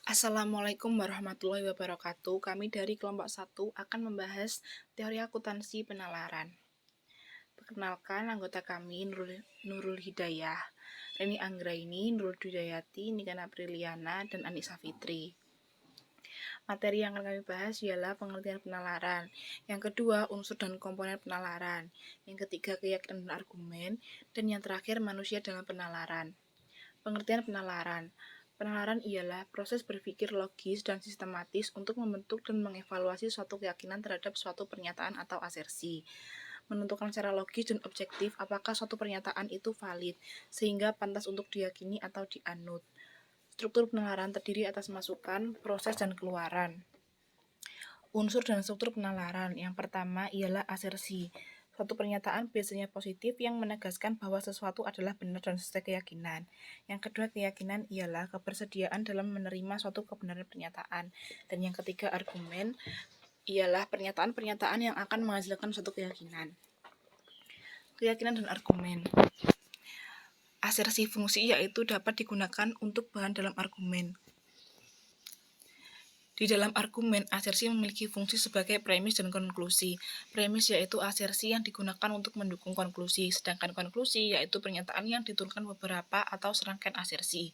Assalamualaikum warahmatullahi wabarakatuh. Kami dari kelompok 1 akan membahas teori akuntansi penalaran. Perkenalkan anggota kami Nurul Hidayah, Reni Anggraini, Nurul Dudayati, Nikana Apriliana, dan Anissa Fitri. Materi yang akan kami bahas ialah pengertian penalaran. Yang kedua, unsur dan komponen penalaran. Yang ketiga, keyakinan dan argumen. Dan yang terakhir, manusia dalam penalaran. Pengertian penalaran. Penalaran ialah proses berpikir logis dan sistematis untuk membentuk dan mengevaluasi suatu keyakinan terhadap suatu pernyataan atau asersi. Menentukan secara logis dan objektif apakah suatu pernyataan itu valid, sehingga pantas untuk diyakini atau dianut. Struktur penalaran terdiri atas masukan, proses, dan keluaran. Unsur dan struktur penalaran. Yang pertama ialah asersi. Suatu pernyataan biasanya positif yang menegaskan bahwa sesuatu adalah benar dan sesuai keyakinan. Yang kedua, keyakinan ialah kebersediaan dalam menerima suatu kebenaran pernyataan. Dan yang ketiga, argumen ialah pernyataan-pernyataan yang akan menghasilkan suatu keyakinan. Keyakinan dan argumen. Asersi fungsi yaitu dapat digunakan untuk bahan dalam argumen. Di dalam argumen, asersi memiliki fungsi sebagai premis dan konklusi. Premis yaitu asersi yang digunakan untuk mendukung konklusi, sedangkan konklusi yaitu pernyataan yang diturunkan beberapa atau serangkaian asersi.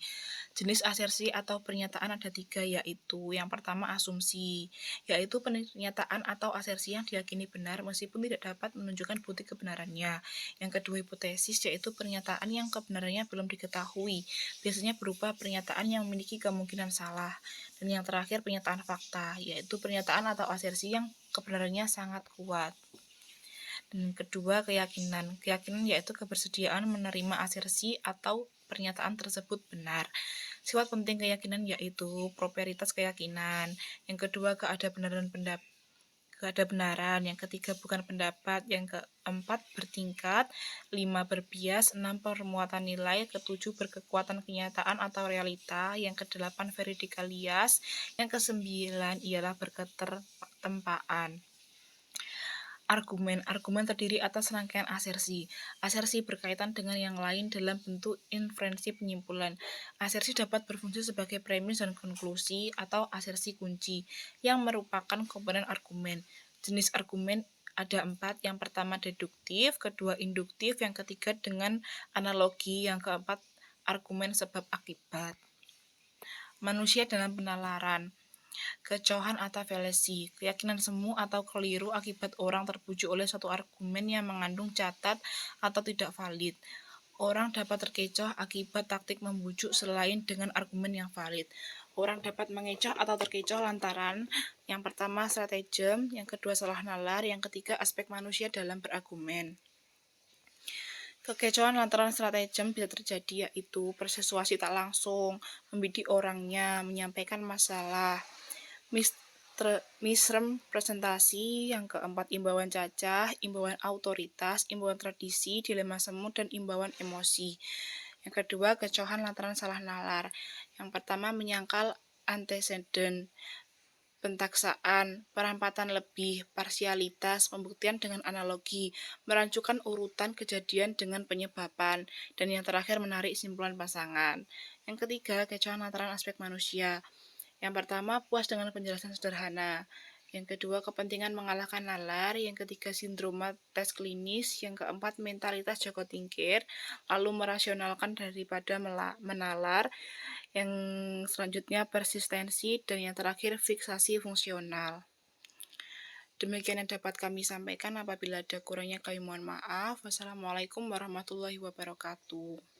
Jenis asersi atau pernyataan ada 3, yaitu yang pertama asumsi, yaitu pernyataan atau asersi yang diyakini benar meskipun tidak dapat menunjukkan bukti kebenarannya. Yang kedua hipotesis, yaitu pernyataan yang kebenarannya belum diketahui, biasanya berupa pernyataan yang memiliki kemungkinan salah. Dan yang terakhir pernyataan fakta, yaitu pernyataan atau asersi yang kebenarannya sangat kuat. Dan kedua keyakinan. Keyakinan yaitu kebersediaan menerima asersi atau pernyataan tersebut benar. Sifat penting keyakinan yaitu proprietas keyakinan. Yang kedua kebenaran, yang ketiga bukan pendapat, yang keempat bertingkat, 5 berbias, 6 permuatan nilai, ketujuh berkekuatan kenyataan atau realita, yang kedelapan veridikalias, yang kesembilan ialah berketertempaan. Argumen terdiri atas rangkaian asersi. Asersi berkaitan dengan yang lain dalam bentuk inferensi penyimpulan. Asersi dapat berfungsi sebagai premis dan konklusi atau asersi kunci yang merupakan komponen argumen. Jenis argumen ada 4, yang pertama deduktif, kedua induktif, yang ketiga dengan analogi, yang keempat argumen sebab akibat. Manusia dalam penalaran. Kecohan atau fallacy, keyakinan semu atau keliru akibat orang terbujuk oleh suatu argumen yang mengandung catat atau tidak valid. Orang dapat terkecoh akibat taktik membujuk selain dengan argumen yang valid. Orang dapat mengecoh atau terkecoh lantaran yang pertama stratagem, yang kedua salah nalar, yang ketiga aspek manusia dalam berargumen. Kekecohan lantaran stratagem bisa terjadi yaitu persuasi tak langsung, membidik orangnya, menyampaikan masalah, misrem presentasi, yang keempat imbauan cacah, imbauan otoritas, imbauan tradisi, dilema semu, dan imbauan emosi. Yang kedua, kecohan lantaran salah nalar. Yang pertama, menyangkal anteseden, pentaksaan, perampatan lebih, parsialitas, pembuktian dengan analogi, merancukan urutan kejadian dengan penyebaban, dan yang terakhir menarik simpulan pasangan. Yang ketiga, kecohan lantaran aspek manusia. Yang pertama, puas dengan penjelasan sederhana. Yang kedua, kepentingan mengalahkan nalar. Yang ketiga, sindroma tes klinis. Yang keempat, mentalitas jago tingkir, lalu merasionalkan daripada menalar. Yang selanjutnya, persistensi. Dan yang terakhir, fiksasi fungsional. Demikian yang dapat kami sampaikan. Apabila ada kurangnya kami mohon maaf. Wassalamualaikum warahmatullahi wabarakatuh.